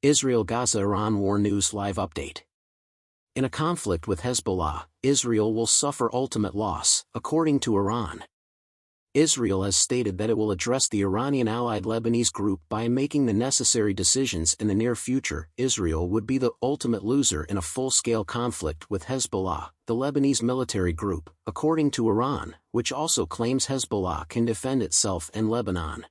Israel-Gaza Iran War News Live Update. In a conflict with Hezbollah, Israel will suffer ultimate loss, according to Iran. Israel has stated that it will address the Iranian-allied Lebanese group by making the necessary decisions in the near future. Israel would be the ultimate loser in a full-scale conflict with Hezbollah, the Lebanese military group, according to Iran, which also claims Hezbollah can defend itself in Lebanon.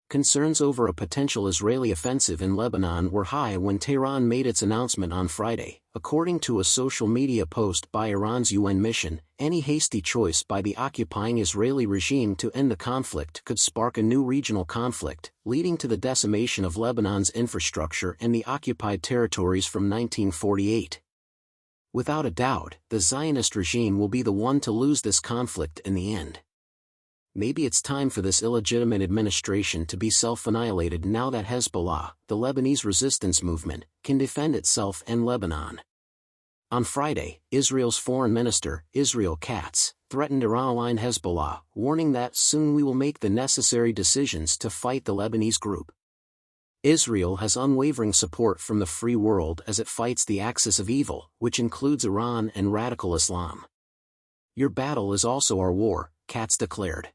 Concerns over a potential Israeli offensive in Lebanon were high when Tehran made its announcement on Friday. According to a social media post by Iran's UN mission, any hasty choice by the occupying Israeli regime to end the conflict could spark a new regional conflict, leading to the decimation of Lebanon's infrastructure and the occupied territories from 1948. Without a doubt, the Zionist regime will be the one to lose this conflict in the end. Maybe it's time for this illegitimate administration to be self-annihilated now that Hezbollah, the Lebanese resistance movement, can defend itself and Lebanon. On Friday, Israel's foreign minister, Israel Katz, threatened Iran-aligned Hezbollah, warning that soon we will make the necessary decisions to fight the Lebanese group. Israel has unwavering support from the free world as it fights the axis of evil, which includes Iran and radical Islam. Your battle is also our war, Katz declared.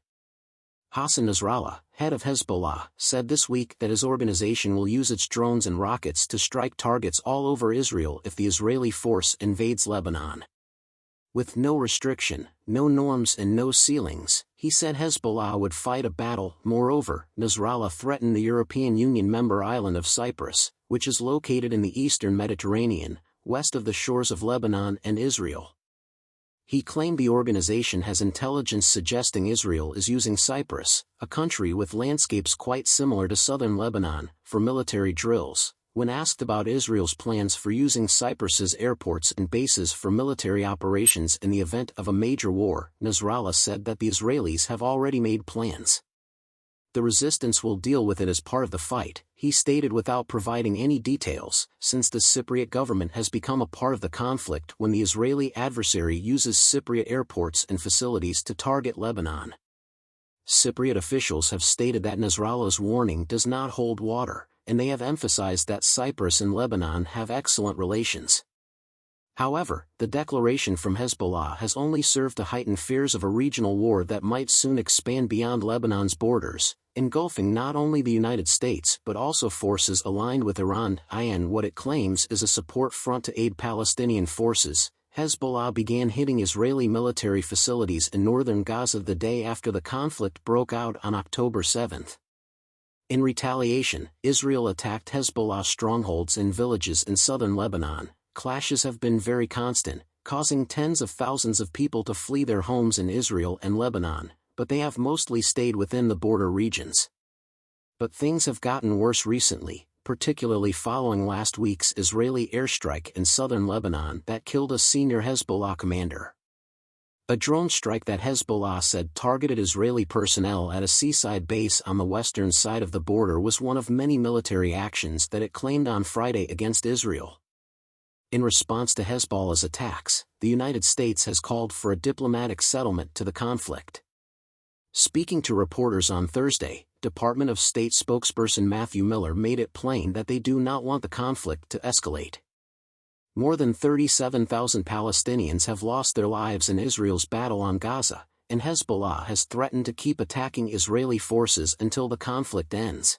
Hassan Nasrallah, head of Hezbollah, said this week that his organization will use its drones and rockets to strike targets all over Israel if the Israeli force invades Lebanon. With no restriction, no norms and no ceilings, he said Hezbollah would fight a battle. Moreover, Nasrallah threatened the European Union member island of Cyprus, which is located in the eastern Mediterranean, west of the shores of Lebanon and Israel. He claimed the organization has intelligence suggesting Israel is using Cyprus, a country with landscapes quite similar to southern Lebanon, for military drills. When asked about Israel's plans for using Cyprus's airports and bases for military operations in the event of a major war, Nasrallah said that the Israelis have already made plans. The resistance will deal with it as part of the fight, he stated without providing any details, since the Cypriot government has become a part of the conflict when the Israeli adversary uses Cypriot airports and facilities to target Lebanon. Cypriot officials have stated that Nasrallah's warning does not hold water, and they have emphasized that Cyprus and Lebanon have excellent relations. However, the declaration from Hezbollah has only served to heighten fears of a regional war that might soon expand beyond Lebanon's borders, engulfing not only the United States but also forces aligned with Iran. In what it claims is a support front to aid Palestinian forces, Hezbollah began hitting Israeli military facilities in northern Gaza the day after the conflict broke out on October 7. In retaliation, Israel attacked Hezbollah strongholds in villages in southern Lebanon. Clashes have been very constant, causing tens of thousands of people to flee their homes in Israel and Lebanon, but they have mostly stayed within the border regions. But things have gotten worse recently, particularly following last week's Israeli airstrike in southern Lebanon that killed a senior Hezbollah commander. A drone strike that Hezbollah said targeted Israeli personnel at a seaside base on the western side of the border was one of many military actions that it claimed on Friday against Israel. In response to Hezbollah's attacks, the United States has called for a diplomatic settlement to the conflict. Speaking to reporters on Thursday, Department of State spokesperson Matthew Miller made it plain that they do not want the conflict to escalate. More than 37,000 Palestinians have lost their lives in Israel's battle on Gaza, and Hezbollah has threatened to keep attacking Israeli forces until the conflict ends.